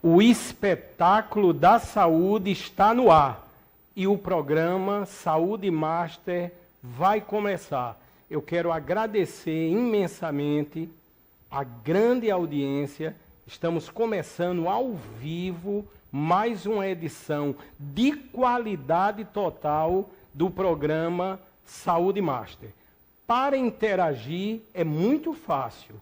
O espetáculo da saúde está no ar e o programa Saúde Master vai começar. Eu quero agradecer imensamente a grande audiência. Estamos começando ao vivo mais uma edição de qualidade total do programa Saúde Master. Para interagir é muito fácil.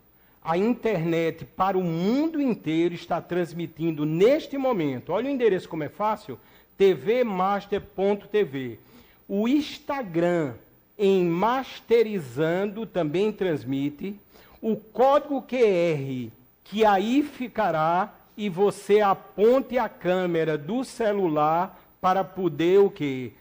A internet para o mundo inteiro está transmitindo neste momento. Olha o endereço como é fácil, tvmaster.tv. O Instagram em Masterizando também transmite. O código QR que aí ficará e você aponte a câmera do celular para poder o quê?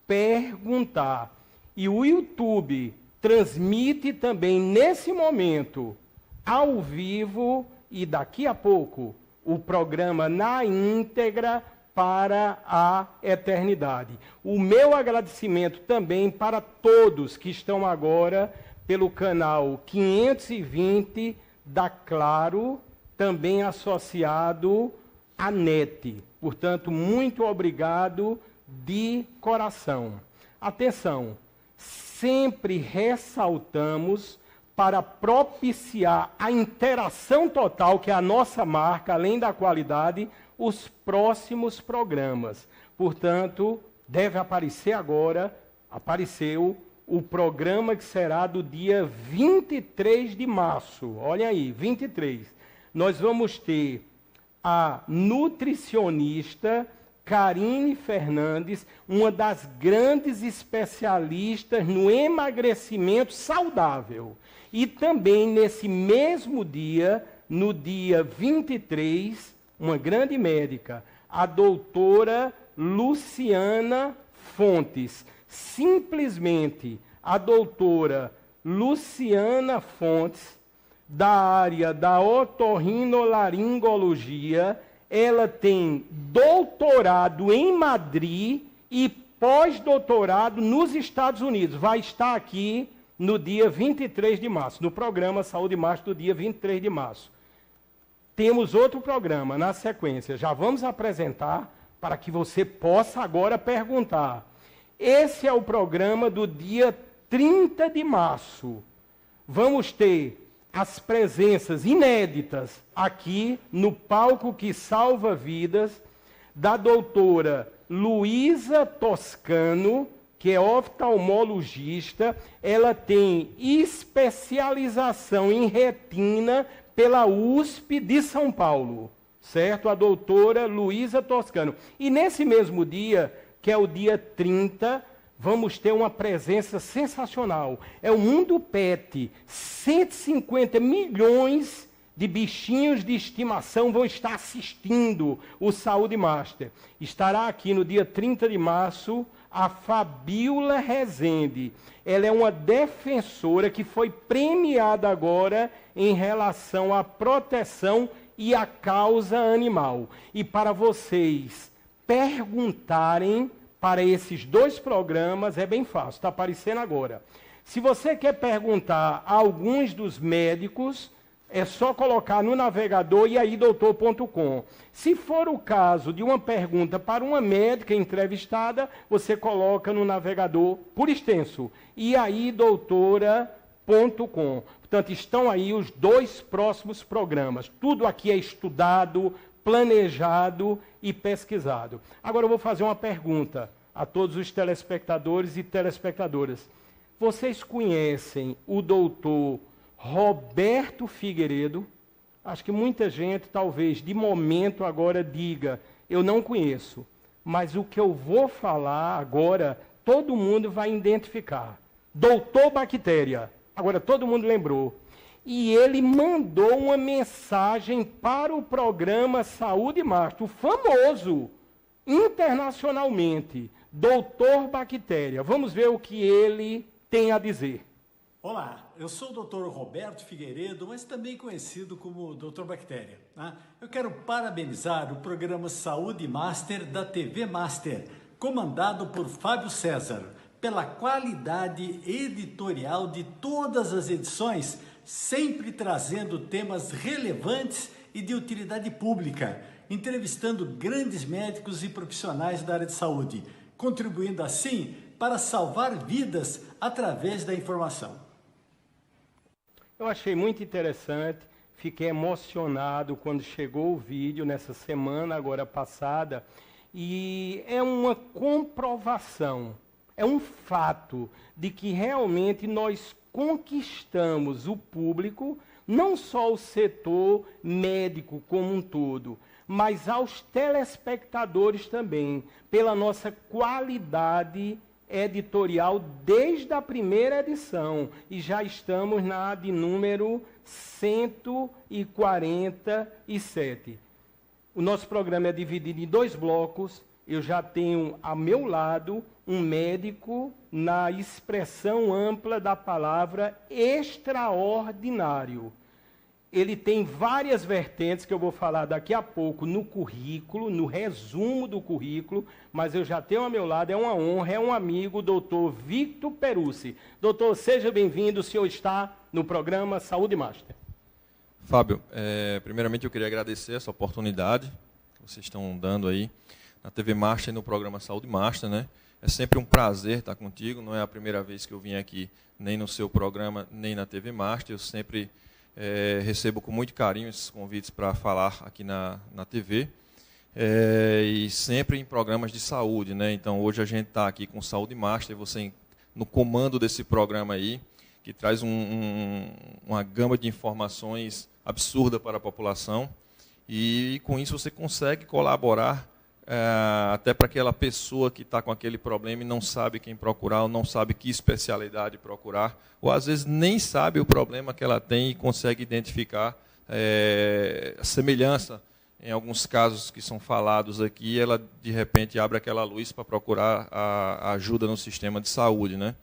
Perguntar. E o YouTube transmite também nesse momento, ao vivo, e daqui a pouco, o programa na íntegra para a eternidade. O meu agradecimento também para todos que estão agora pelo canal 520 da Claro, também associado à NET. Portanto, muito obrigado de coração. Atenção! Sempre ressaltamos para propiciar a interação total, que é a nossa marca, além da qualidade, os próximos programas. Portanto, deve aparecer agora, apareceu o programa que será do dia 23 de março. Olha aí, 23. Nós vamos ter a nutricionista Karine Fernandes, uma das grandes especialistas no emagrecimento saudável. E também nesse mesmo dia, no dia 23, uma grande médica, a doutora Luciana Fontes. Simplesmente a doutora Luciana Fontes, da área da otorrinolaringologia. Ela tem doutorado em Madrid e pós-doutorado nos Estados Unidos. Vai estar aqui no dia 23 de março, no programa Saúde Master do dia 23 de março. Temos outro programa na sequência. Já vamos apresentar para que você possa agora perguntar. Esse é o programa do dia 30 de março. Vamos ter as presenças inéditas aqui no palco que salva vidas, da doutora Luísa Toscano, que é oftalmologista. Ela tem especialização em retina pela USP de São Paulo, certo? A doutora Luísa Toscano. E nesse mesmo dia, que é o dia 30, vamos ter uma presença sensacional. É o Mundo Pet. 150 milhões de bichinhos de estimação vão estar assistindo o Saúde Master. Estará aqui no dia 30 de março a Fabiola Rezende. Ela é uma defensora que foi premiada agora em relação à proteção e à causa animal. E para vocês perguntarem para esses dois programas, é bem fácil, está aparecendo agora. Se você quer perguntar a alguns dos médicos, é só colocar no navegador iaiDoutor.com. Se for o caso de uma pergunta para uma médica entrevistada, você coloca no navegador, por extenso, iaiDoutora.com. Portanto, estão aí os dois próximos programas. Tudo aqui é estudado, planejado e pesquisado. Agora eu vou fazer uma pergunta a todos os telespectadores e telespectadoras. Vocês conhecem o doutor Roberto Figueiredo? Acho que muita gente, talvez, de momento agora diga, eu não conheço. Mas o que eu vou falar agora, todo mundo vai identificar. Doutor Bactéria. Agora todo mundo lembrou. E ele mandou uma mensagem para o programa Saúde Master, o famoso, internacionalmente, Doutor Bactéria. Vamos ver o que ele tem a dizer. Olá, eu sou o Dr. Roberto Figueiredo, mas também conhecido como Dr. Bactéria. Eu quero parabenizar o programa Saúde Master da TV Master, comandado por Fábio César, pela qualidade editorial de todas as edições, sempre trazendo temas relevantes e de utilidade pública, entrevistando grandes médicos e profissionais da área de saúde, contribuindo assim para salvar vidas através da informação. Eu achei muito interessante, fiquei emocionado quando chegou o vídeo nessa semana agora passada, e é uma comprovação, é um fato de que realmente nós conquistamos o público, não só o setor médico como um todo, mas aos telespectadores também, pela nossa qualidade editorial desde a primeira edição, e já estamos na de número 147. O nosso programa é dividido em 2 blocos. Eu já tenho ao meu lado um médico na expressão ampla da palavra extraordinário. Ele tem várias vertentes que eu vou falar daqui a pouco no currículo, no resumo do currículo, mas eu já tenho ao meu lado, é uma honra, é um amigo, o doutor Victor Perussi. Doutor, seja bem-vindo, o senhor está no programa Saúde Master. Fábio, primeiramente eu queria agradecer essa oportunidade que vocês estão dando aí na TV Master e no programa Saúde Master, né? É sempre um prazer estar contigo, não é a primeira vez que eu vim aqui, nem no seu programa, nem na TV Master. Eu sempre recebo com muito carinho esses convites para falar aqui na TV, e sempre em programas de saúde, né? Então, hoje a gente está aqui com Saúde Master, você no comando desse programa aí, que traz uma gama de informações absurda para a população, e com isso você consegue colaborar até para aquela pessoa que está com aquele problema e não sabe quem procurar, ou não sabe que especialidade procurar, ou às vezes nem sabe o problema que ela tem e consegue identificar a semelhança em alguns casos que são falados aqui, ela de repente abre aquela luz para procurar a ajuda no sistema de saúde, né?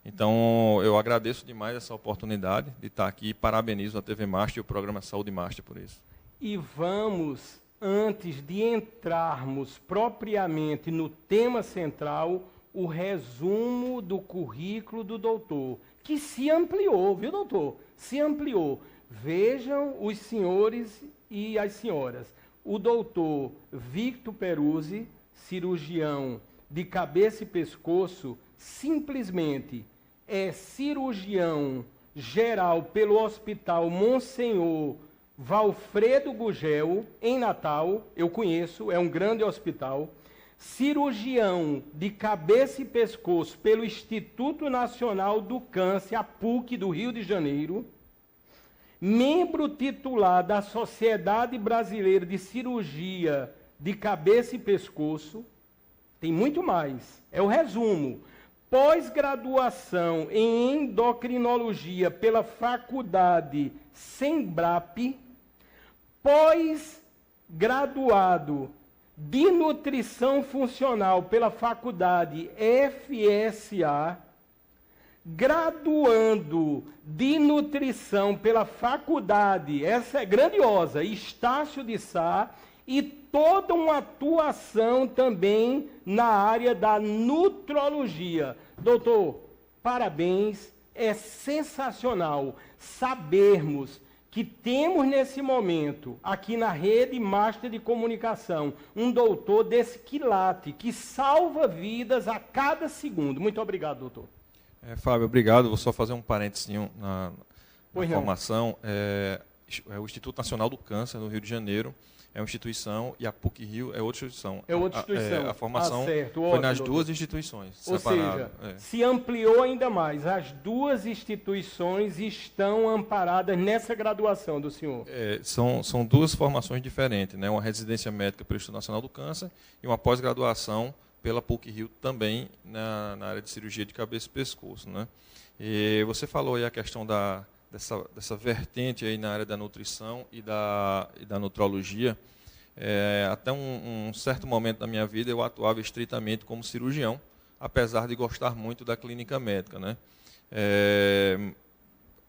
Então, eu agradeço demais essa oportunidade de estar aqui e parabenizo a TV Master e o programa Saúde Master por isso. E vamos, antes de entrarmos propriamente no tema central, o resumo do currículo do doutor, que se ampliou, viu, doutor? Se ampliou. Vejam os senhores e as senhoras. O doutor Victor Perussi, cirurgião de cabeça e pescoço, simplesmente é cirurgião geral pelo Hospital Monsenhor Valfredo Gugel, em Natal, eu conheço, é um grande hospital. Cirurgião de cabeça e pescoço pelo Instituto Nacional do Câncer, a PUC do Rio de Janeiro. Membro titular da Sociedade Brasileira de Cirurgia de Cabeça e Pescoço. Tem muito mais, é o resumo. Pós-graduação em endocrinologia pela Faculdade Sembrap, pós-graduado de nutrição funcional pela Faculdade FSA, graduando de nutrição pela Faculdade, essa é grandiosa, Estácio de Sá, e toda uma atuação também na área da nutrologia. Doutor, parabéns, é sensacional sabermos que temos nesse momento, aqui na Rede Master de Comunicação, um doutor desse quilate, que salva vidas a cada segundo. Muito obrigado, doutor. Fábio, obrigado. Vou só fazer um parênteses na formação. O Instituto Nacional do Câncer, no Rio de Janeiro, é uma instituição, e a PUC-Rio é outra instituição. É outra instituição. A formação certo, foi nas duas instituições. Ou seja, se ampliou ainda mais. As duas instituições estão amparadas nessa graduação do senhor. São duas formações diferentes, né? Uma residência médica pelo Instituto Nacional do Câncer e uma pós-graduação pela PUC-Rio também na área de cirurgia de cabeça e pescoço, né? E você falou aí a questão dessa vertente aí na área da nutrição e da nutrologia. Até um certo momento da minha vida eu atuava estritamente como cirurgião, apesar de gostar muito da clínica médica, né?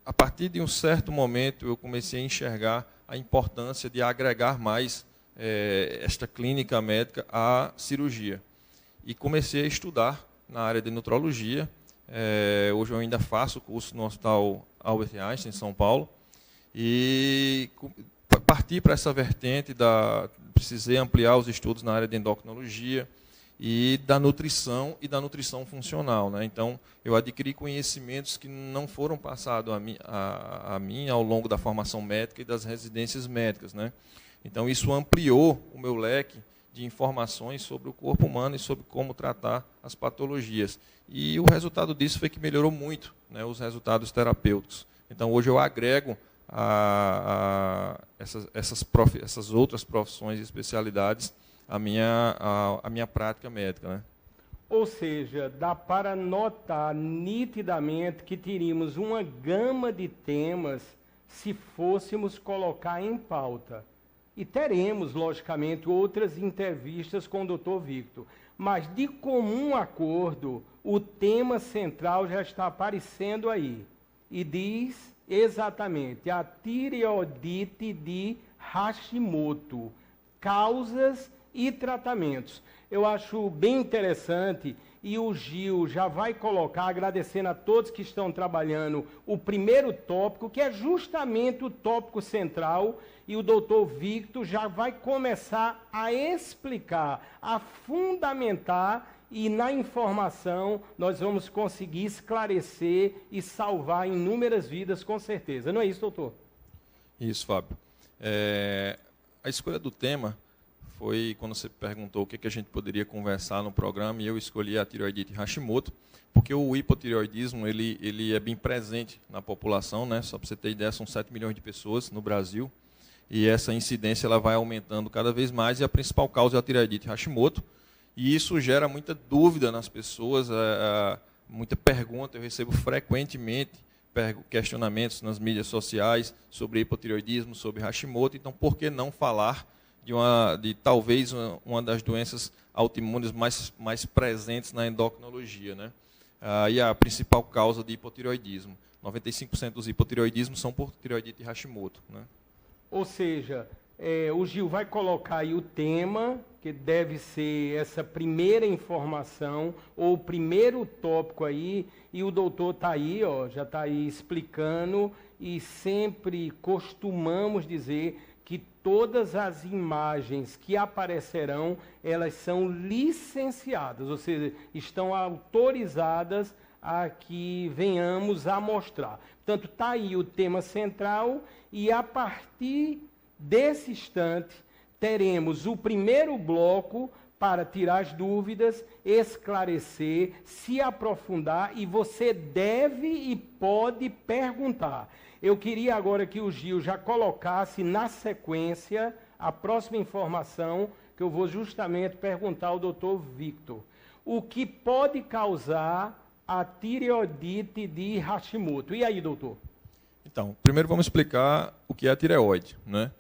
A partir de um certo momento eu comecei a enxergar a importância de agregar mais esta clínica médica à cirurgia. E comecei a estudar na área de nutrologia. Hoje eu ainda faço curso no Hospital Albert Einstein, em São Paulo, e parti para essa vertente precisei ampliar os estudos na área de endocrinologia e da nutrição funcional, né? Então, eu adquiri conhecimentos que não foram passados a mim ao longo da formação médica e das residências médicas, né? Então, isso ampliou o meu leque de informações sobre o corpo humano e sobre como tratar as patologias. E o resultado disso foi que melhorou muito, né, os resultados terapêuticos. Então, hoje eu agrego essas outras profissões e especialidades à minha prática médica, né? Ou seja, dá para notar nitidamente que teríamos uma gama de temas se fôssemos colocar em pauta. E teremos, logicamente, outras entrevistas com o Dr. Victor. Mas, de comum acordo, o tema central já está aparecendo aí. E diz exatamente a tireoidite de Hashimoto, causas e tratamentos. Eu acho bem interessante, e o Gil já vai colocar, agradecendo a todos que estão trabalhando, o primeiro tópico, que é justamente o tópico central, e o doutor Victor já vai começar a explicar, a fundamentar, e na informação nós vamos conseguir esclarecer e salvar inúmeras vidas, com certeza. Não é isso, doutor? Isso, Fábio. A escolha do tema foi quando você perguntou o que a gente poderia conversar no programa, e eu escolhi a tireoidite Hashimoto, porque o hipotireoidismo ele é bem presente na população, né? Só para você ter ideia, são 7 milhões de pessoas no Brasil, e essa incidência ela vai aumentando cada vez mais, e a principal causa é a tireoidite Hashimoto, e isso gera muita dúvida nas pessoas, muita pergunta. Eu recebo frequentemente questionamentos nas mídias sociais sobre hipotireoidismo, sobre Hashimoto. Então, por que não falar de talvez uma das doenças autoimunes mais presentes na endocrinologia, né? E a principal causa de hipotireoidismo. 95% dos hipotireoidismos são por tireoidite Hashimoto, né? Ou seja, o Gil vai colocar aí o tema, que deve ser essa primeira informação, ou o primeiro tópico aí, e o doutor está aí, já está aí explicando, e sempre costumamos dizer que todas as imagens que aparecerão, elas são licenciadas, ou seja, estão autorizadas a que venhamos a mostrar. Portanto, está aí o tema central, e a partir desse instante, teremos o primeiro bloco para tirar as dúvidas, esclarecer, se aprofundar, e você deve e pode perguntar. Eu queria agora que o Gil já colocasse na sequência a próxima informação, que eu vou justamente perguntar ao Dr. Victor. O que pode causar a tireoidite de Hashimoto? E aí, doutor? Então, primeiro vamos explicar o que é a tireoide, né?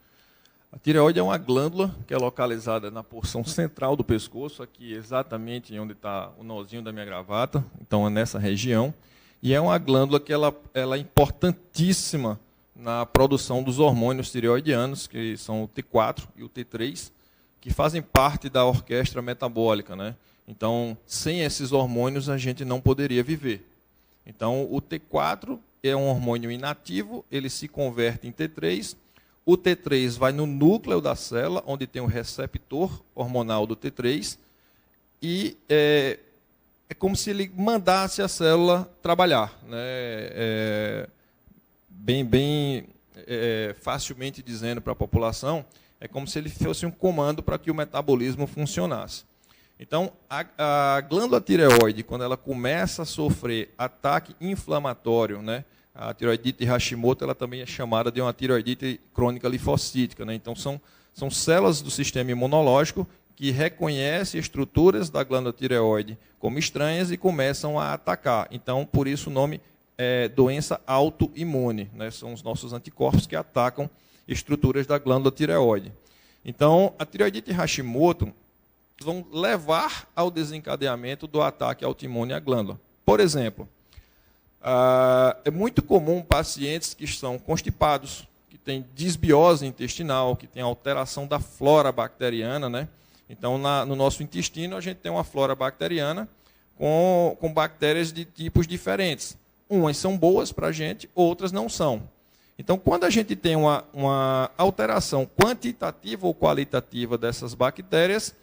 A tireoide é uma glândula que é localizada na porção central do pescoço, aqui exatamente onde está o nozinho da minha gravata, então é nessa região, e é uma glândula que ela é importantíssima na produção dos hormônios tireoidianos, que são o T4 e o T3, que fazem parte da orquestra metabólica, né? Então, sem esses hormônios, a gente não poderia viver. Então, o T4 é um hormônio inativo, ele se converte em T3, o T3 vai no núcleo da célula, onde tem o receptor hormonal do T3, e é como se ele mandasse a célula trabalhar, né? Facilmente dizendo para a população, é como se ele fosse um comando para que o metabolismo funcionasse. Então, a glândula tireoide, quando ela começa a sofrer ataque inflamatório, né? A tireoidite Hashimoto, ela também é chamada de uma tireoidite crônica linfocítica, né? Então, são células do sistema imunológico que reconhecem estruturas da glândula tireoide como estranhas e começam a atacar. Então, por isso o nome é doença autoimune, né? São os nossos anticorpos que atacam estruturas da glândula tireoide. Então, a tireoidite Hashimoto vão levar ao desencadeamento do ataque autoimune à glândula. Por exemplo, é muito comum pacientes que estão constipados, que têm disbiose intestinal, que têm alteração da flora bacteriana, né? Então, no nosso intestino, a gente tem uma flora bacteriana com bactérias de tipos diferentes. Umas são boas para a gente, outras não são. Então, quando a gente tem uma alteração quantitativa ou qualitativa dessas bactérias,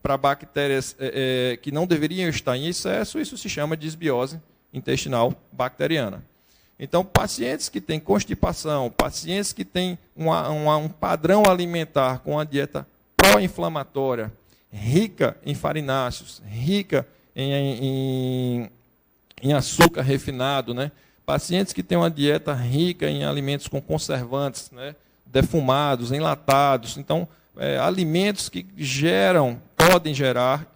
para bactérias que não deveriam estar em excesso, isso se chama disbiose intestinal bacteriana. Então, pacientes que têm constipação, pacientes que têm um padrão alimentar com uma dieta pró-inflamatória, rica em farináceos, rica em açúcar refinado, né? Pacientes que têm uma dieta rica em alimentos com conservantes, né? Defumados, enlatados. Então, alimentos que podem gerar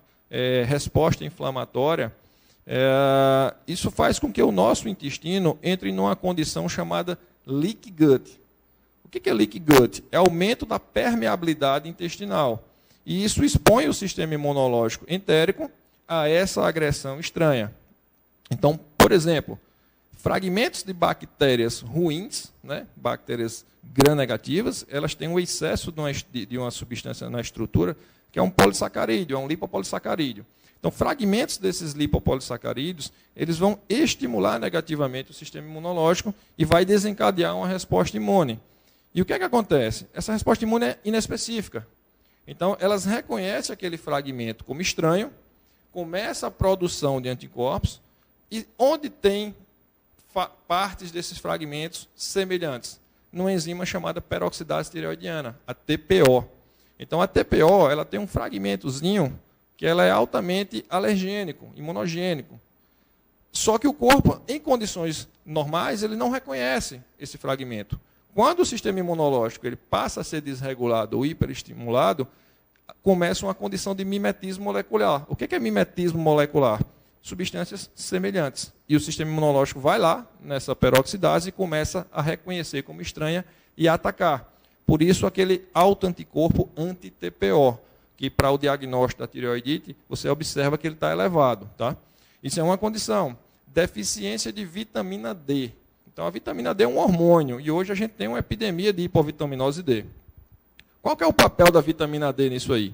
resposta inflamatória, isso faz com que o nosso intestino entre numa condição chamada leaky gut. O que é leaky gut? É aumento da permeabilidade intestinal. E isso expõe o sistema imunológico entérico a essa agressão estranha. Então, por exemplo, fragmentos de bactérias ruins, né, bactérias gram-negativas, elas têm um excesso de uma substância na estrutura, que é um polissacarídeo, é um lipopolissacarídeo. Então, fragmentos desses lipopolissacarídeos, eles vão estimular negativamente o sistema imunológico e vai desencadear uma resposta imune. E o que é que acontece? Essa resposta imune é inespecífica. Então, elas reconhecem aquele fragmento como estranho, começa a produção de anticorpos, e onde tem partes desses fragmentos semelhantes, numa enzima chamada peroxidase tireoidiana, a TPO. Então, a TPO ela tem um fragmentozinho que ela é altamente alergênico, imunogênico. Só que o corpo, em condições normais, ele não reconhece esse fragmento. Quando o sistema imunológico ele passa a ser desregulado ou hiperestimulado, começa uma condição de mimetismo molecular. O que é mimetismo molecular? Substâncias semelhantes. E o sistema imunológico vai lá, nessa peroxidase, e começa a reconhecer como estranha e a atacar. Por isso, aquele autoanticorpo anti-TPO, que para o diagnóstico da tireoidite, você observa que ele está elevado. Tá? Isso é uma condição. Deficiência de vitamina D. Então, a vitamina D é um hormônio, e hoje a gente tem uma epidemia de hipovitaminose D. Qual que é o papel da vitamina D nisso aí?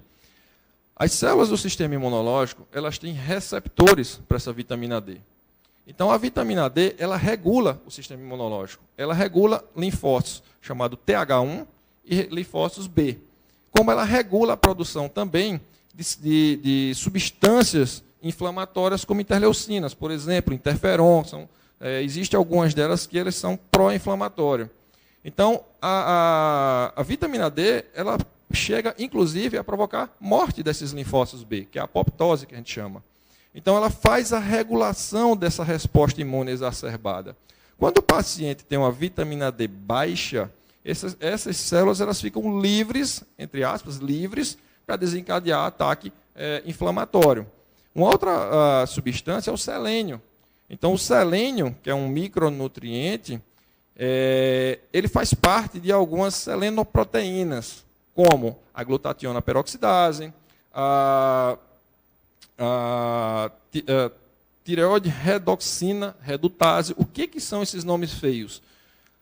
As células do sistema imunológico, elas têm receptores para essa vitamina D. Então, a vitamina D, ela regula o sistema imunológico. Ela regula linfócitos, chamado TH1, e linfócitos B. Como ela regula a produção também de substâncias inflamatórias como interleucinas, por exemplo, interferon. Existem algumas delas que elas são pró-inflamatórias. Então, a vitamina D, ela chega, inclusive, a provocar morte desses linfócitos B, que é a apoptose, que a gente chama. Então, ela faz a regulação dessa resposta imune exacerbada. Quando o paciente tem uma vitamina D baixa, essas células elas ficam livres, entre aspas, livres, para desencadear ataque inflamatório. Uma outra substância é o selênio. Então, o selênio, que é um micronutriente, ele faz parte de algumas selenoproteínas, como a glutationa peroxidase, a tireoide redoxina redutase. O que são esses nomes feios?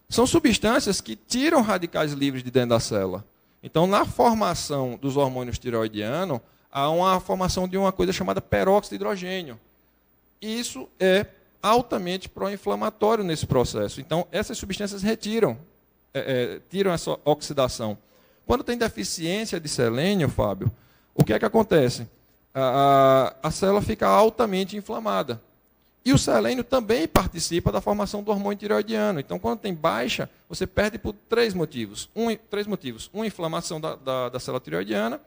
São substâncias que tiram radicais livres de dentro da célula. Então, na formação dos hormônios tireoidianos, há uma formação de uma coisa chamada peróxido de hidrogênio. E isso é altamente pró-inflamatório nesse processo. Então, essas substâncias tiram essa oxidação. Quando tem deficiência de selênio, Fábio, o que é que acontece? A célula fica altamente inflamada. E o selênio também participa da formação do hormônio tireoidiano. Então, quando tem baixa, você perde por três motivos. Uma, inflamação da célula tireoidiana.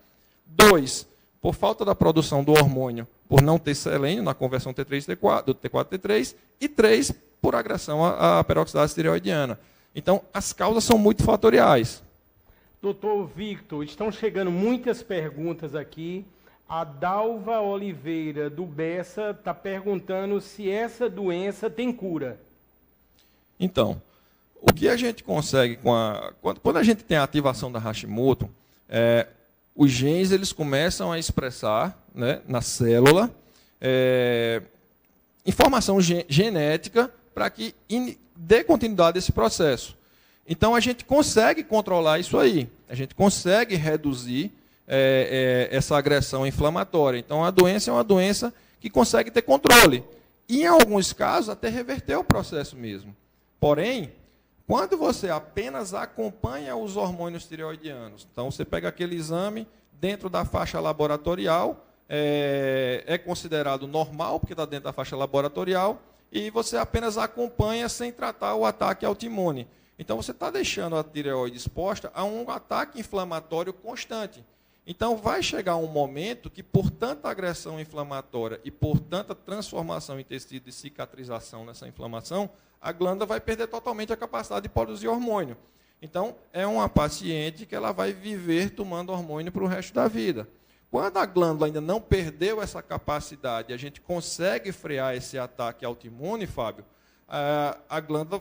2, por falta da produção do hormônio, por não ter selênio na conversão T3, do T4 T3. E 3, por agressão à peroxidase tireoidiana. Então, as causas são muito fatoriais. Doutor Victor, estão chegando muitas perguntas aqui. A Dalva Oliveira, do Bessa, está perguntando se essa doença tem cura. Então, o que a gente consegue quando a gente tem a ativação da Hashimoto, os genes eles começam a expressar, né, na célula informação genética para que dê continuidade a esse processo. Então, a gente consegue controlar isso aí. A gente consegue reduzir essa agressão inflamatória. Então, a doença é uma doença que consegue ter controle. E, em alguns casos, até reverter o processo mesmo. Porém, Quando você apenas acompanha os hormônios tireoidianos, então você pega aquele exame dentro da faixa laboratorial, é considerado normal, porque está dentro da faixa laboratorial, e você apenas acompanha sem tratar o ataque autoimune. Então, você está deixando a tireoide exposta a um ataque inflamatório constante. Então, vai chegar um momento que, por tanta agressão inflamatória e por tanta transformação em tecido e cicatrização nessa inflamação, a glândula vai perder totalmente a capacidade de produzir hormônio. Então, é uma paciente que ela vai viver tomando hormônio para o resto da vida. Quando a glândula ainda não perdeu essa capacidade, a gente consegue frear esse ataque autoimune, Fábio, a glândula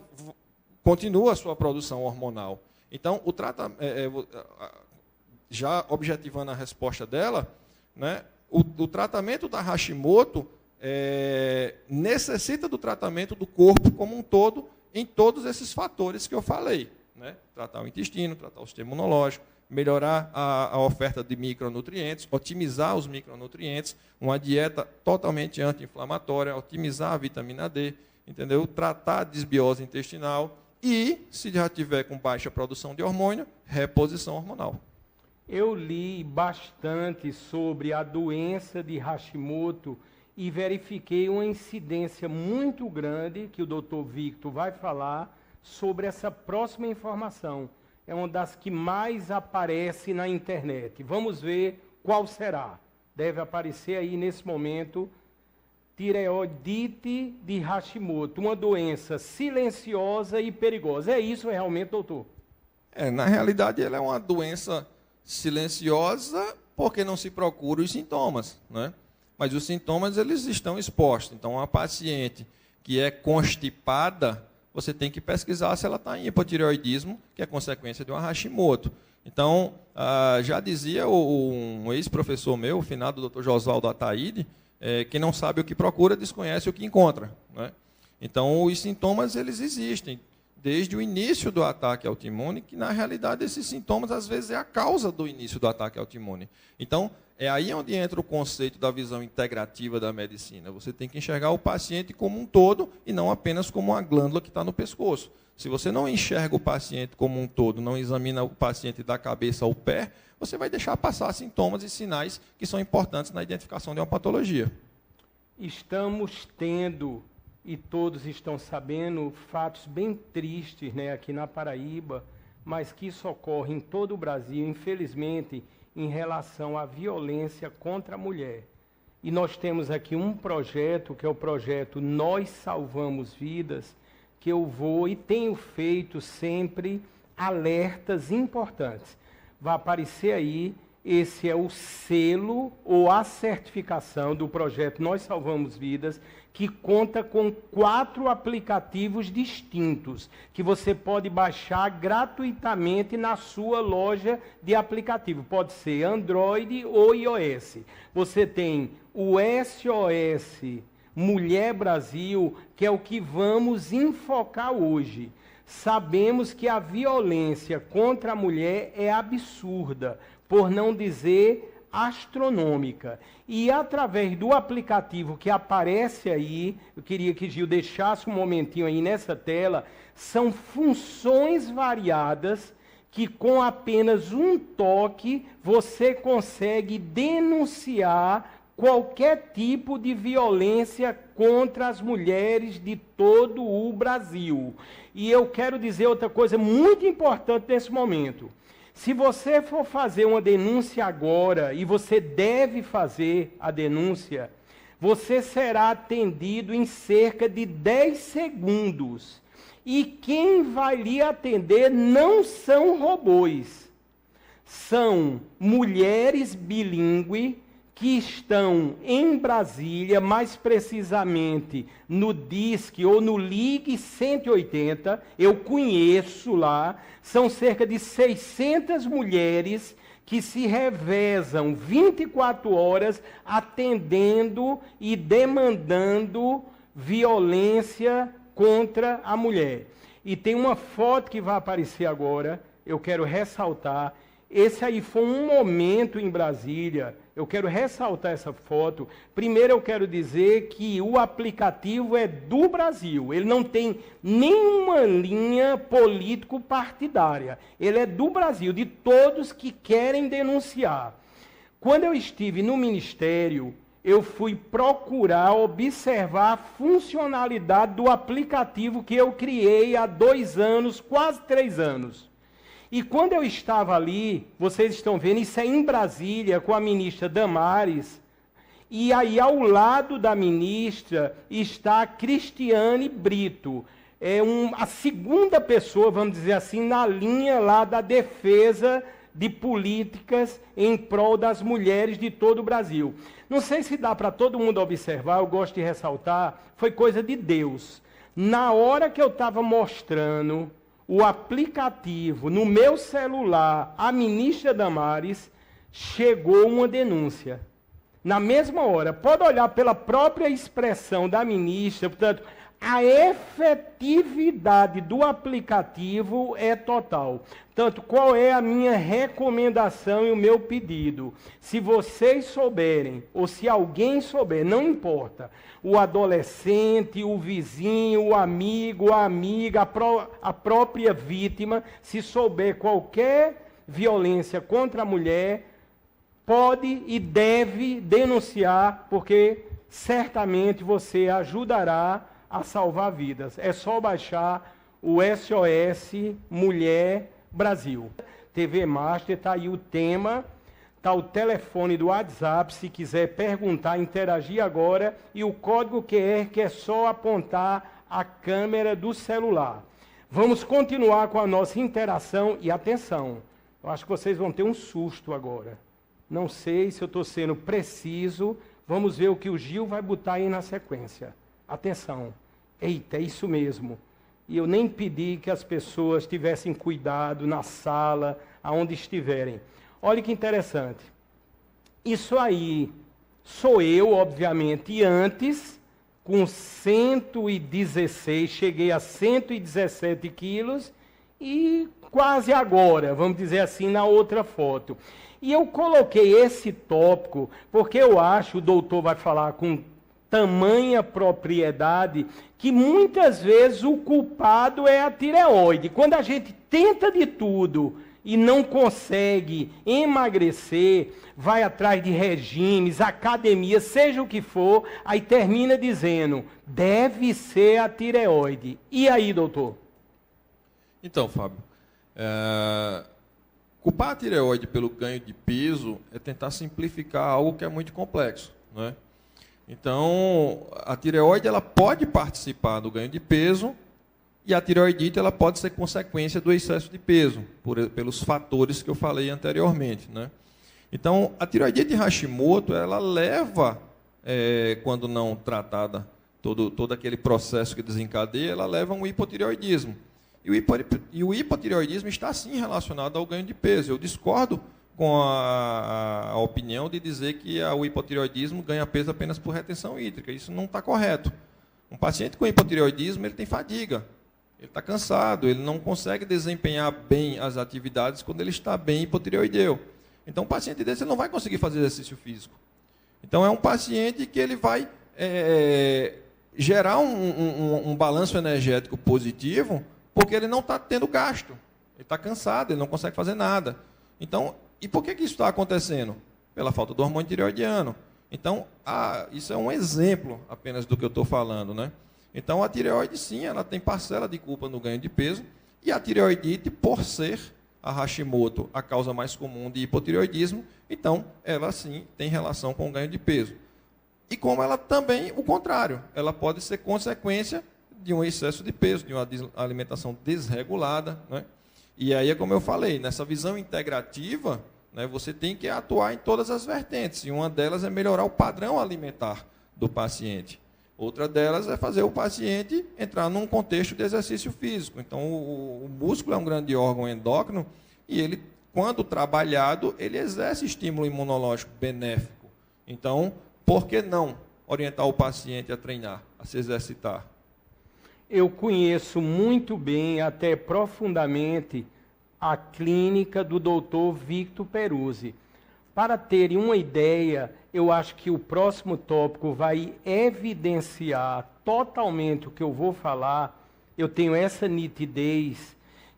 continua a sua produção hormonal. Então, o tratamento, já objetivando a resposta dela, né, o tratamento da Hashimoto necessita do tratamento do corpo como um todo, em todos esses fatores que eu falei. Né? Tratar o intestino, tratar o sistema imunológico, melhorar a oferta de micronutrientes, otimizar os micronutrientes, uma dieta totalmente anti-inflamatória, otimizar a vitamina D, entendeu? Tratar a desbiose intestinal e, se já tiver com baixa produção de hormônio, reposição hormonal. Eu li bastante sobre a doença de Hashimoto e verifiquei uma incidência muito grande, que o Dr. Victor vai falar, sobre essa próxima informação. É uma das que mais aparece na internet. Vamos ver qual será. Deve aparecer aí nesse momento, tireoidite de Hashimoto, uma doença silenciosa e perigosa. É isso realmente, doutor? Na realidade, ela é uma doença silenciosa porque não se procura os sintomas, né? Mas os sintomas eles estão expostos. Então, uma paciente que é constipada, você tem que pesquisar se ela está em hipotireoidismo, que é consequência de uma Hashimoto. Então, já dizia um ex-professor meu, o finado Dr. Josvaldo Ataíde, quem não sabe o que procura, desconhece o que encontra. Né? Então, os sintomas eles existem desde o início do ataque autoimune, que, na realidade, esses sintomas, às vezes, é a causa do início do ataque autoimune. Então, é aí onde entra o conceito da visão integrativa da medicina. Você tem que enxergar o paciente como um todo e não apenas como uma glândula que está no pescoço. Se você não enxerga o paciente como um todo, não examina o paciente da cabeça ao pé, você vai deixar passar sintomas e sinais que são importantes na identificação de uma patologia. Estamos tendo, e todos estão sabendo, fatos bem tristes, né, aqui na Paraíba, mas que isso ocorre em todo o Brasil, infelizmente, em relação à violência contra a mulher. E nós temos aqui um projeto, que é o projeto Nós Salvamos Vidas, que eu vou e tenho feito sempre alertas importantes. Vai aparecer aí, esse é o selo ou a certificação do projeto Nós Salvamos Vidas, que conta com 4 aplicativos distintos, que você pode baixar gratuitamente na sua loja de aplicativo. Pode ser Android ou iOS. Você tem o SOS Mulher Brasil, que é o que vamos enfocar hoje. Sabemos que a violência contra a mulher é absurda, por não dizer astronômica. E através do aplicativo que aparece aí, eu queria que Gil deixasse um momentinho aí nessa tela, são funções variadas que com apenas um toque você consegue denunciar qualquer tipo de violência contra as mulheres de todo o Brasil. E eu quero dizer outra coisa muito importante nesse momento. Se você for fazer uma denúncia agora, e você deve fazer a denúncia, você será atendido em cerca de 10 segundos. E quem vai lhe atender não são robôs. São mulheres bilíngues que estão em Brasília, mais precisamente no DISC ou no Ligue 180, eu conheço lá, são cerca de 600 mulheres que se revezam 24 horas atendendo e demandando violência contra a mulher. E tem uma foto que vai aparecer agora, eu quero ressaltar, esse aí foi um momento em Brasília, Eu quero ressaltar essa foto. Primeiro eu quero dizer que o aplicativo é do Brasil. Ele não tem nenhuma linha político-partidária. Ele é do Brasil, de todos que querem denunciar. Quando eu estive no Ministério, eu fui procurar observar a funcionalidade do aplicativo que eu criei há 2 anos, quase 3 anos. E quando eu estava ali, vocês estão vendo, isso é em Brasília, com a ministra Damares, e aí ao lado da ministra está a Cristiane Brito, a segunda pessoa, vamos dizer assim, na linha lá da defesa de políticas em prol das mulheres de todo o Brasil. Não sei se dá para todo mundo observar, eu gosto de ressaltar, foi coisa de Deus. Na hora que eu estava mostrando o aplicativo no meu celular, a ministra Damares, chegou uma denúncia. Na mesma hora, pode olhar pela própria expressão da ministra, portanto, a efetividade do aplicativo é total. Tanto, qual é a minha recomendação e o meu pedido? Se vocês souberem, ou se alguém souber, não importa, o adolescente, o vizinho, o amigo, a amiga, a própria vítima, se souber qualquer violência contra a mulher, pode e deve denunciar, porque certamente você ajudará a salvar vidas. É só baixar o SOS Mulher Brasil. TV Master, está aí o tema, está o telefone do WhatsApp, se quiser perguntar, interagir agora, e o código QR, que é só apontar a câmera do celular. Vamos continuar com a nossa interação, e atenção, eu acho que vocês vão ter um susto agora. Não sei se eu estou sendo preciso, vamos ver o que o Gil vai botar aí na sequência. Atenção. Eita, é isso mesmo. E eu nem pedi que as pessoas tivessem cuidado na sala, aonde estiverem. Olha que interessante. Isso aí sou eu, obviamente, e antes, com 116, cheguei a 117 quilos, e quase agora, vamos dizer assim, na outra foto. E eu coloquei esse tópico, porque eu acho, o doutor vai falar com tamanha propriedade, que muitas vezes o culpado é a tireoide. Quando a gente tenta de tudo e não consegue emagrecer, vai atrás de regimes, academia, seja o que for, aí termina dizendo, deve ser a tireoide. E aí, doutor? Então, Fábio, culpar a tireoide pelo ganho de peso é tentar simplificar algo que é muito complexo, não é? Então, a tireoide ela pode participar do ganho de peso e a tireoidite ela pode ser consequência do excesso de peso, pelos fatores que eu falei anteriormente, né? Então, a tireoidite Hashimoto ela leva, quando não tratada, todo aquele processo que desencadeia, ela leva a um hipotireoidismo. E o hipotireoidismo está, sim, relacionado ao ganho de peso. Eu discordo com a opinião de dizer que o hipotireoidismo ganha peso apenas por retenção hídrica. Isso não está correto. Um paciente com hipotireoidismo ele tem fadiga, ele está cansado, ele não consegue desempenhar bem as atividades quando ele está bem hipotireoideu. Então, um paciente desse ele não vai conseguir fazer exercício físico. Então, é um paciente que ele vai gerar um balanço energético positivo porque ele não está tendo gasto. Ele está cansado, ele não consegue fazer nada. Então, e por que isso está acontecendo? Pela falta do hormônio tireoidiano. Então, isso é um exemplo apenas do que eu estou falando, né? Então, a tireoide, sim, ela tem parcela de culpa no ganho de peso, e a tireoidite, por ser a Hashimoto a causa mais comum de hipotireoidismo, então, ela, sim, tem relação com o ganho de peso. E como ela também, o contrário, ela pode ser consequência de um excesso de peso, de uma alimentação desregulada, né? E aí é como eu falei, nessa visão integrativa, né, você tem que atuar em todas as vertentes, e uma delas é melhorar o padrão alimentar do paciente. Outra delas é fazer o paciente entrar num contexto de exercício físico. Então, o músculo é um grande órgão endócrino, e ele, quando trabalhado, ele exerce estímulo imunológico benéfico. Então, por que não orientar o paciente a treinar, a se exercitar? Eu conheço muito bem, até profundamente, a clínica do doutor Victor Peruzzi. Para terem uma ideia, eu acho que o próximo tópico vai evidenciar totalmente o que eu vou falar. Eu tenho essa nitidez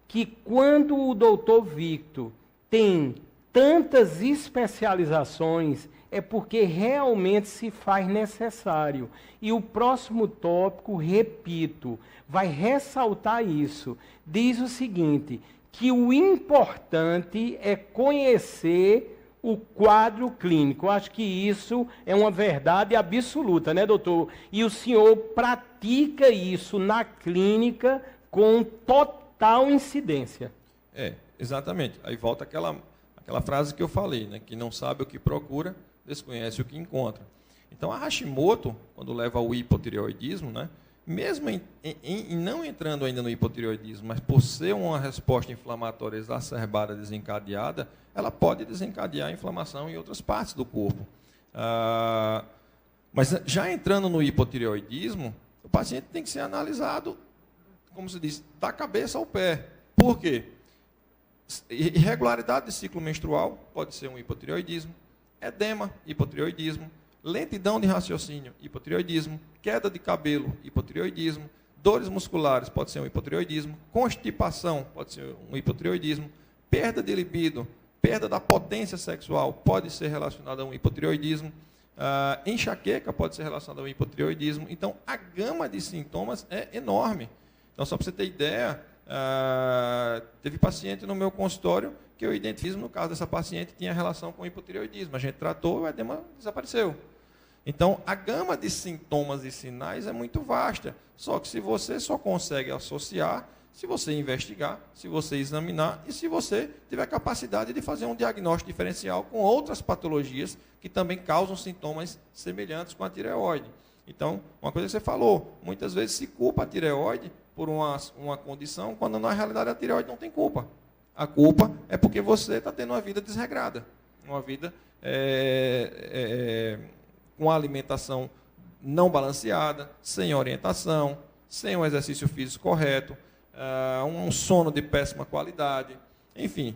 que quando o doutor Victor tem tantas especializações, é porque realmente se faz necessário. E o próximo tópico, repito, vai ressaltar isso. Diz o seguinte, que o importante é conhecer o quadro clínico. Eu acho que isso é uma verdade absoluta, né, doutor? E o senhor pratica isso na clínica com total incidência. Exatamente. Aí volta aquela frase que eu falei, né, que não sabe o que procura, desconhece o que encontra. Então, a Hashimoto, quando leva ao hipotireoidismo, né, mesmo não entrando ainda no hipotireoidismo, mas por ser uma resposta inflamatória exacerbada, desencadeada, ela pode desencadear a inflamação em outras partes do corpo. Mas já entrando no hipotireoidismo, o paciente tem que ser analisado, como se diz, da cabeça ao pé. Por quê? Irregularidade de ciclo menstrual pode ser um hipotireoidismo, edema, hipotireoidismo, lentidão de raciocínio, hipotireoidismo, queda de cabelo, hipotireoidismo, dores musculares, pode ser um hipotireoidismo, constipação, pode ser um hipotireoidismo, perda de libido, perda da potência sexual, pode ser relacionada a um hipotireoidismo, enxaqueca pode ser relacionada a um hipotireoidismo. Então, a gama de sintomas é enorme. Então, só para você ter ideia, teve paciente no meu consultório que eu identifico, no caso dessa paciente, tinha relação com hipotireoidismo. A gente tratou, o edema desapareceu. Então, a gama de sintomas e sinais é muito vasta. Só que se você só consegue associar, se você investigar, se você examinar e se você tiver capacidade de fazer um diagnóstico diferencial com outras patologias que também causam sintomas semelhantes com a tireoide. Então, uma coisa que você falou, muitas vezes se culpa a tireoide por uma condição, quando na realidade a tireoide não tem culpa. A culpa é porque você está tendo uma vida desregrada, uma vida com alimentação não balanceada, sem orientação, sem um exercício físico correto, um sono de péssima qualidade, enfim,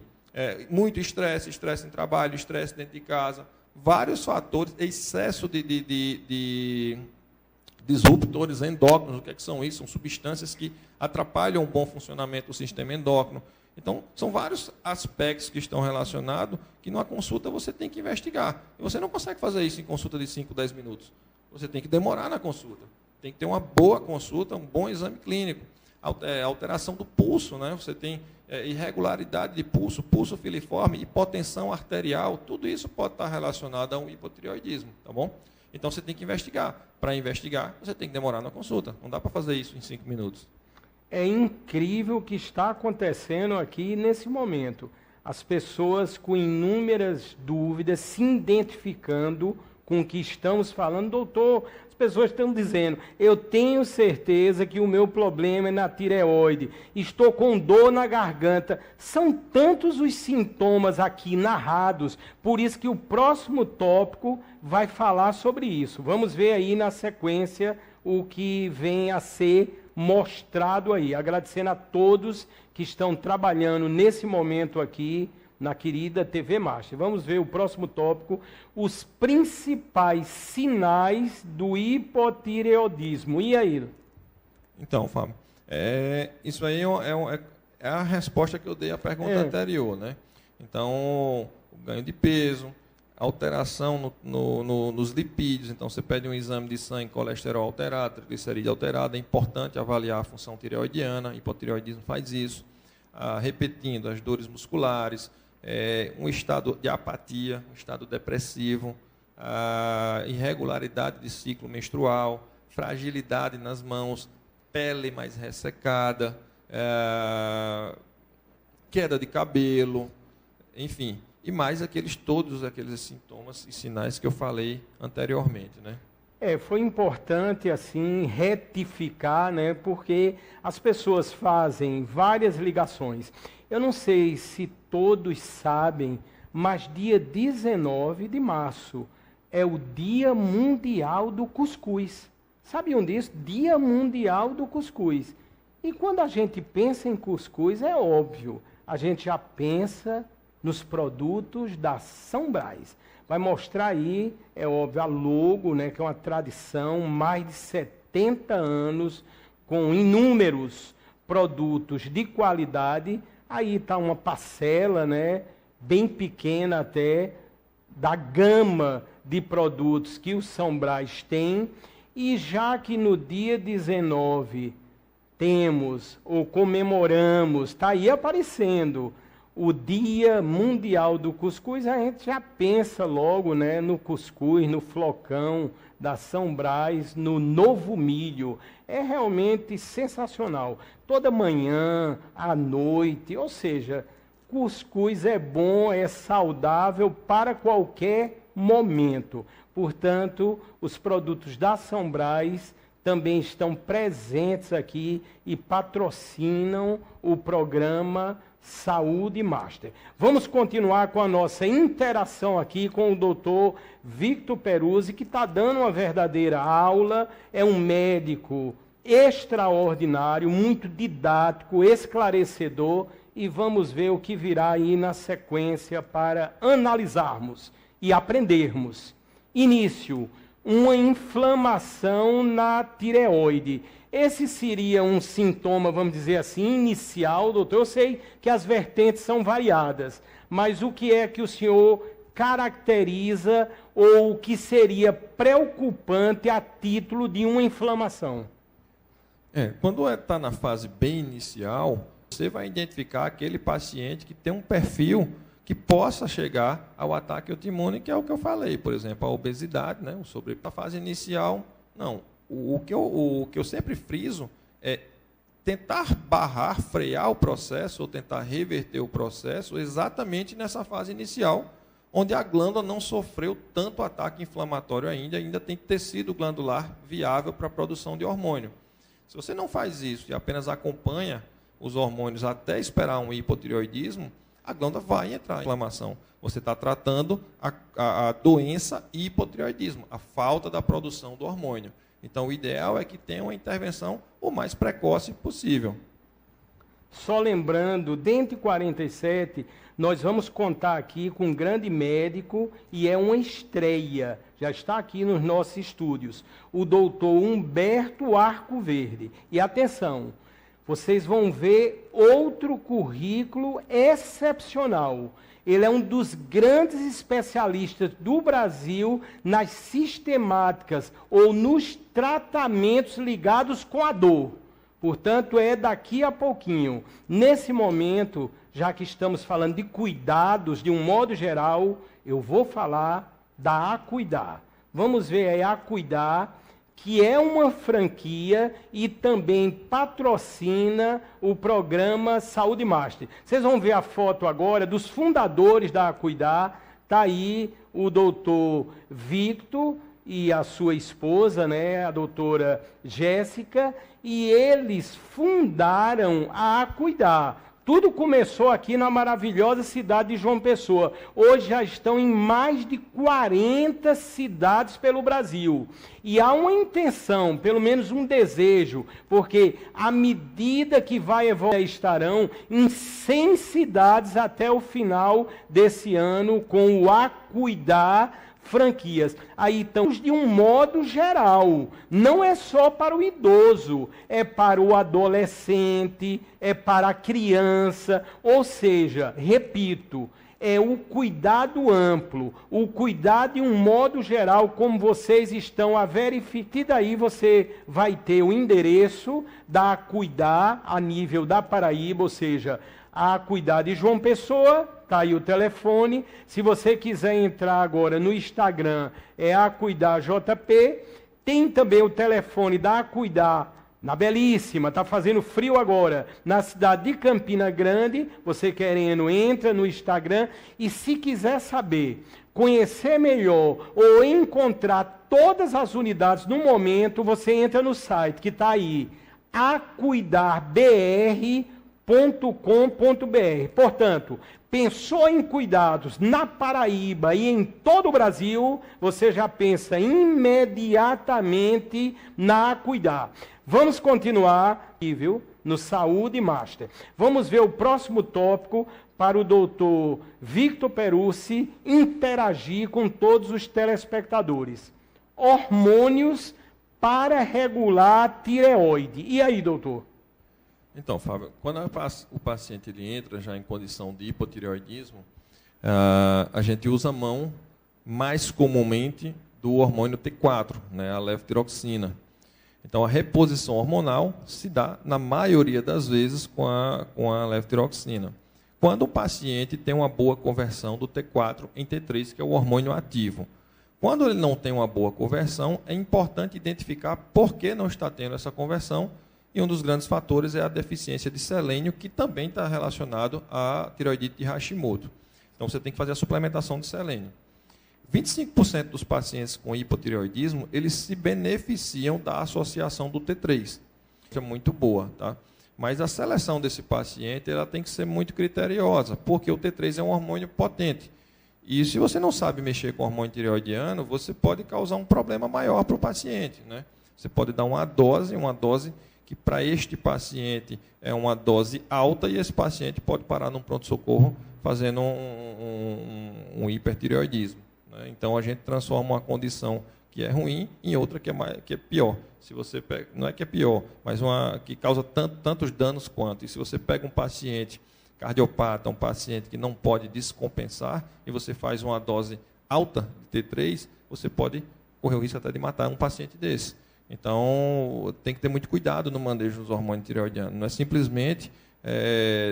muito estresse em trabalho, estresse dentro de casa, vários fatores, excesso de disruptores endócrinos. O que são isso? São substâncias que atrapalham o bom funcionamento do sistema endócrino. Então, são vários aspectos que estão relacionados que numa consulta você tem que investigar. E você não consegue fazer isso em consulta de 5, 10 minutos. Você tem que demorar na consulta. Tem que ter uma boa consulta, um bom exame clínico. Alteração do pulso, né? Você tem irregularidade de pulso, pulso filiforme, hipotensão arterial, tudo isso pode estar relacionado a um hipotireoidismo, tá bom? Então, você tem que investigar. Para investigar, você tem que demorar na consulta. Não dá para fazer isso em 5 minutos. É incrível o que está acontecendo aqui nesse momento. As pessoas com inúmeras dúvidas, se identificando com o que estamos falando. Doutor, as pessoas estão dizendo, eu tenho certeza que o meu problema é na tireoide, estou com dor na garganta. São tantos os sintomas aqui narrados, por isso que o próximo tópico vai falar sobre isso. Vamos ver aí na sequência o que vem a ser mostrado aí. Agradecendo a todos que estão trabalhando nesse momento aqui na querida TV Master. Vamos ver o próximo tópico, os principais sinais do hipotireoidismo. E aí? Então, Fábio, isso aí é a resposta que eu dei à pergunta anterior, né? Então, o ganho de peso, alteração nos lipídios. Então, você pede um exame de sangue, colesterol alterado, triglicerídeo alterado. É importante avaliar a função tireoidiana. Hipotireoidismo faz isso. Repetindo, as dores musculares, um estado de apatia, um estado depressivo, irregularidade de ciclo menstrual, fragilidade nas mãos, pele mais ressecada, queda de cabelo, enfim. E mais todos aqueles sintomas e sinais que eu falei anteriormente, né? Foi importante, assim, retificar, né? Porque as pessoas fazem várias ligações. Eu não sei se todos sabem, mas dia 19 de março é o Dia Mundial do Cuscuz. Sabiam disso? Dia Mundial do Cuscuz. E quando a gente pensa em cuscuz, é óbvio, a gente já pensa nos produtos da São Brás. Vai mostrar aí, é óbvio, a logo, né, que é uma tradição, mais de 70 anos, com inúmeros produtos de qualidade. Aí está uma parcela, né, bem pequena até, da gama de produtos que o São Brás tem. E já que no dia 19 temos, ou comemoramos, está aí aparecendo, o Dia Mundial do Cuscuz, a gente já pensa logo, né, no cuscuz, no flocão da São Brás, no novo milho. É realmente sensacional. Toda manhã, à noite, ou seja, cuscuz é bom, é saudável para qualquer momento. Portanto, os produtos da São Brás também estão presentes aqui e patrocinam o programa Saúde Master. Vamos continuar com a nossa interação aqui com o doutor Victor Peruzzi, que está dando uma verdadeira aula, é um médico extraordinário, muito didático, esclarecedor, e vamos ver o que virá aí na sequência para analisarmos e aprendermos. Início, uma inflamação na tireoide. Esse seria um sintoma, vamos dizer assim, inicial, doutor. Eu sei que as vertentes são variadas, mas o que é que o senhor caracteriza ou o que seria preocupante a título de uma inflamação? Quando está na fase bem inicial, você vai identificar aquele paciente que tem um perfil que possa chegar ao ataque autoimune, que é o que eu falei, por exemplo, a obesidade, né, o sobrepeso. Na fase inicial, não. O que eu sempre friso é tentar barrar, frear o processo, ou tentar reverter o processo exatamente nessa fase inicial, onde a glândula não sofreu tanto ataque inflamatório ainda tem tecido glandular viável para a produção de hormônio. Se você não faz isso e apenas acompanha os hormônios até esperar um hipotireoidismo, a glândula vai entrar em inflamação. Você está tratando a doença hipotireoidismo, a falta da produção do hormônio. Então, o ideal é que tenha uma intervenção o mais precoce possível. Só lembrando, dentro de 47, nós vamos contar aqui com um grande médico, e é uma estreia, já está aqui nos nossos estúdios, o doutor Humberto Arcoverde. E atenção, vocês vão ver outro currículo excepcional. Ele é um dos grandes especialistas do Brasil nas sistemáticas ou nos tratamentos ligados com a dor. Portanto, é daqui a pouquinho. Nesse momento, já que estamos falando de cuidados de um modo geral, eu vou falar da Acuidar. Vamos ver aí a Acuidar, que é uma franquia e também patrocina o programa Saúde Master. Vocês vão ver a foto agora dos fundadores da Acuidar. Está aí o doutor Victor e a sua esposa, né, a doutora Jéssica, e eles fundaram a Acuidar. Tudo começou aqui na maravilhosa cidade de João Pessoa. Hoje já estão em mais de 40 cidades pelo Brasil. E há uma intenção, pelo menos um desejo, porque à medida que vai evoluir, estarão em 100 cidades até o final desse ano com o Acuidar franquias. Aí estamos de um modo geral, não é só para o idoso, é para o adolescente, é para a criança, ou seja, repito, é o cuidado amplo, o cuidado de um modo geral, como vocês estão a verificar. E daí você vai ter o endereço da Acuidar a nível da Paraíba, ou seja, a Acuidar de João Pessoa. Está aí o telefone. Se você quiser entrar agora no Instagram, é Acuidar JP. Tem também o telefone da Acuidar na Belíssima. Está fazendo frio agora. Na cidade de Campina Grande. Você querendo, entra no Instagram. E se quiser saber, conhecer melhor ou encontrar todas as unidades no momento, você entra no site que está aí, acuidarbr.com.br. Portanto, pensou em cuidados na Paraíba e em todo o Brasil, você já pensa imediatamente na Acuidar. Vamos continuar aqui, viu? no Saúde Master. Vamos ver o próximo tópico para o doutor Victor Perucci interagir com todos os telespectadores. Hormônios para regular a tireoide. E aí, doutor? Então, Fábio, quando o paciente ele entra já em condição de hipotireoidismo, a gente usa a mão mais comumente do hormônio T4, né, a levotiroxina. Então, a reposição hormonal se dá, na maioria das vezes, com a levotiroxina. Quando o paciente tem uma boa conversão do T4 em T3, que é o hormônio ativo. Quando ele não tem uma boa conversão, é importante identificar por que não está tendo essa conversão, e um dos grandes fatores é a deficiência de selênio, que também está relacionado à tireoidite de Hashimoto. Então, você tem que fazer a suplementação de selênio. 25% dos pacientes com hipotireoidismo, eles se beneficiam da associação do T3. Isso é muito boa, tá? Mas a seleção desse paciente ela tem que ser muito criteriosa, porque o T3 é um hormônio potente. E se você não sabe mexer com o hormônio tireoidiano, você pode causar um problema maior para o paciente, né? Você pode dar uma dose que para este paciente é uma dose alta, e esse paciente pode parar num pronto-socorro fazendo um hipertireoidismo. Então, a gente transforma uma condição que é ruim em outra que é pior. Se você pega, não é que é pior, mas uma que causa tantos danos quanto. E se você pega um paciente cardiopata, um paciente que não pode descompensar, e você faz uma dose alta de T3, você pode correr o risco até de matar um paciente desse. Então, tem que ter muito cuidado no manejo dos hormônios tireoidianos. Não é simplesmente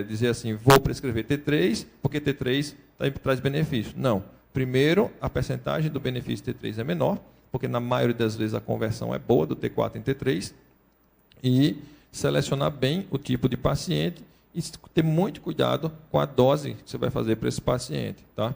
dizer assim, vou prescrever T3, porque T3 traz benefício. Não. Primeiro, a percentagem do benefício T3 é menor, porque na maioria das vezes a conversão é boa do T4 em T3, e selecionar bem o tipo de paciente e ter muito cuidado com a dose que você vai fazer para esse paciente. Tá?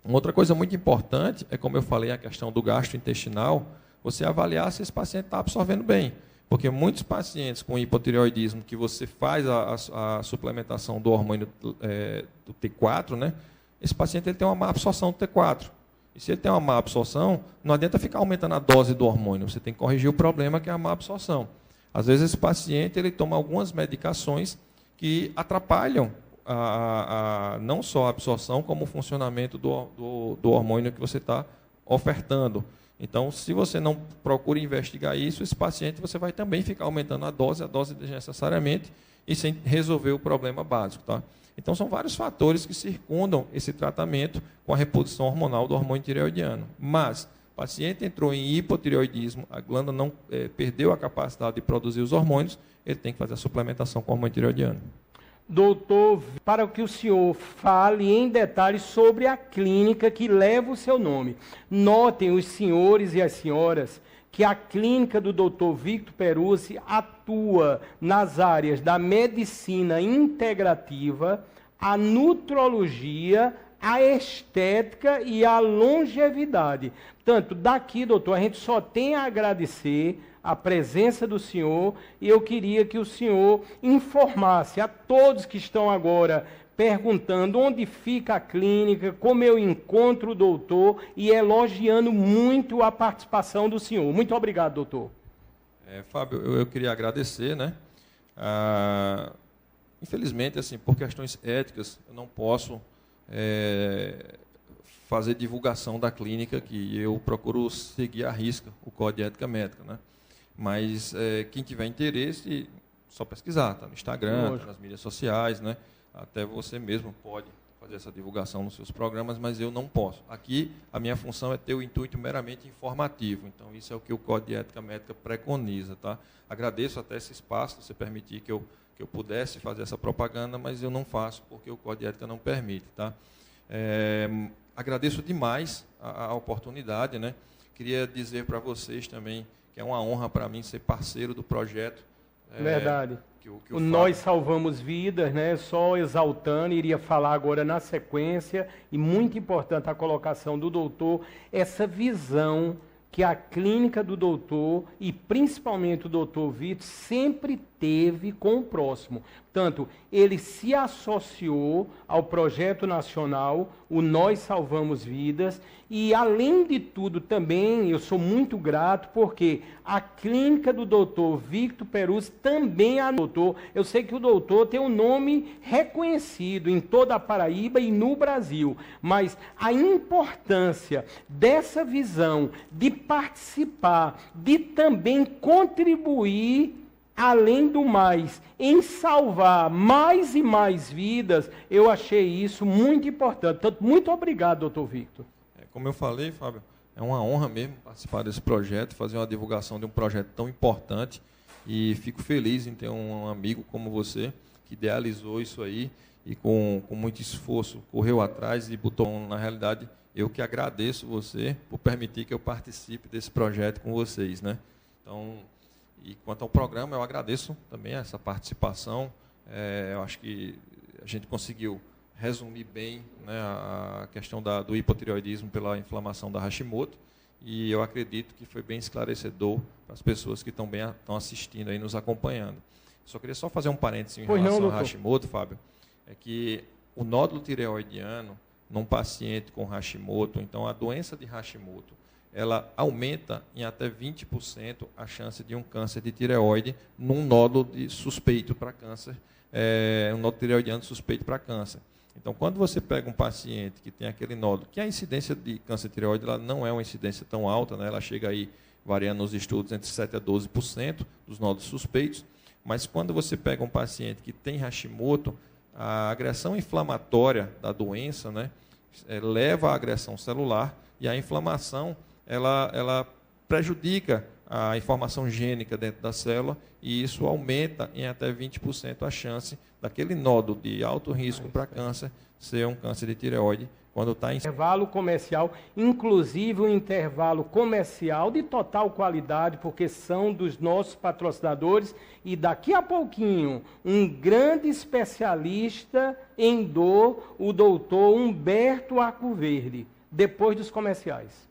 Uma outra coisa muito importante é, como eu falei, a questão do gastrointestinal, você avaliar se esse paciente está absorvendo bem. Porque muitos pacientes com hipotireoidismo, que você faz a suplementação do hormônio do T4, né? Esse paciente ele tem uma má absorção do T4. E se ele tem uma má absorção, não adianta ficar aumentando a dose do hormônio. Você tem que corrigir o problema, que é a má absorção. Às vezes, esse paciente ele toma algumas medicações que atrapalham não só a absorção, como o funcionamento do hormônio que você está ofertando. Então, se você não procura investigar isso, esse paciente você vai também ficar aumentando a dose desnecessariamente e sem resolver o problema básico. Tá? Então, são vários fatores que circundam esse tratamento com a reposição hormonal do hormônio tireoidiano. Mas, o paciente entrou em hipotireoidismo, a glândula não perdeu a capacidade de produzir os hormônios, ele tem que fazer a suplementação com o hormônio tireoidiano. Doutor, para que o senhor fale em detalhes sobre a clínica que leva o seu nome. Notem, os senhores e as senhoras, que a clínica do Dr. Victor Perucci atua nas áreas da medicina integrativa, a nutrologia, a estética e a longevidade. Portanto, daqui, doutor, a gente só tem a agradecer a presença do senhor, e eu queria que o senhor informasse a todos que estão agora perguntando onde fica a clínica, como eu encontro o doutor, e elogiando muito a participação do senhor. Muito obrigado, doutor. Fábio, eu queria agradecer, né? Infelizmente, assim, por questões éticas, eu não posso fazer divulgação da clínica, que eu procuro seguir à risca o Código de Ética Médica, né? Mas quem tiver interesse, só pesquisar, tá no Instagram, tá nas mídias sociais, né? Até você mesmo pode fazer essa divulgação nos seus programas, mas eu não posso. Aqui, a minha função é ter o intuito meramente informativo. Então, isso é o que o Código de Ética Médica preconiza. Tá? Agradeço até esse espaço, você permitir que eu pudesse fazer essa propaganda, mas eu não faço, porque o Código de Ética não permite. Tá? Agradeço demais a oportunidade. Né? Queria dizer para vocês também que é uma honra para mim ser parceiro do projeto. Verdade. Nós salvamos vidas, né? Só exaltando, iria falar agora na sequência, e muito importante a colocação do doutor, essa visão que a clínica do doutor, e principalmente o doutor Victor, sempre teve com o próximo. Portanto, ele se associou ao projeto nacional, o Nós Salvamos Vidas, e, além de tudo, também eu sou muito grato, porque a clínica do doutor Victor Peruzzi também adotou. Eu sei que o doutor tem um nome reconhecido em toda a Paraíba e no Brasil, mas a importância dessa visão de participar, de também contribuir, além do mais, em salvar mais e mais vidas, eu achei isso muito importante. Portanto, muito obrigado, doutor Victor. Como eu falei, Fábio, é uma honra mesmo participar desse projeto, fazer uma divulgação de um projeto tão importante, e fico feliz em ter um amigo como você, que idealizou isso aí e com muito esforço correu atrás e botou na realidade. Eu que agradeço você por permitir que eu participe desse projeto com vocês, né? Então, e quanto ao programa, eu agradeço também essa participação. Eu acho que a gente conseguiu resumir bem, né, a questão do hipotireoidismo pela inflamação da Hashimoto, e eu acredito que foi bem esclarecedor para as pessoas que estão assistindo aí, nos acompanhando. Só queria fazer um parênteses em relação ao Hashimoto, Fábio, é que o nódulo tireoidiano, num paciente com Hashimoto, então a doença de Hashimoto, ela aumenta em até 20% a chance de um câncer de tireoide num nódulo suspeito para câncer, um nódulo tireoidiano suspeito para câncer. Então, quando você pega um paciente que tem aquele nódulo, que a incidência de câncer de tireoide ela não é uma incidência tão alta, né? Ela chega aí, variando nos estudos, entre 7% a 12% dos nódulos suspeitos, mas quando você pega um paciente que tem Hashimoto, a agressão inflamatória da doença, né, leva à agressão celular, e a inflamação ela prejudica a informação gênica dentro da célula, e isso aumenta em até 20% a chance daquele nódulo de alto risco para câncer ser um câncer de tireoide quando está em intervalo comercial, inclusive um intervalo comercial de total qualidade, porque são dos nossos patrocinadores, e daqui a pouquinho um grande especialista em dor, o doutor Humberto Arcoverde, depois dos comerciais.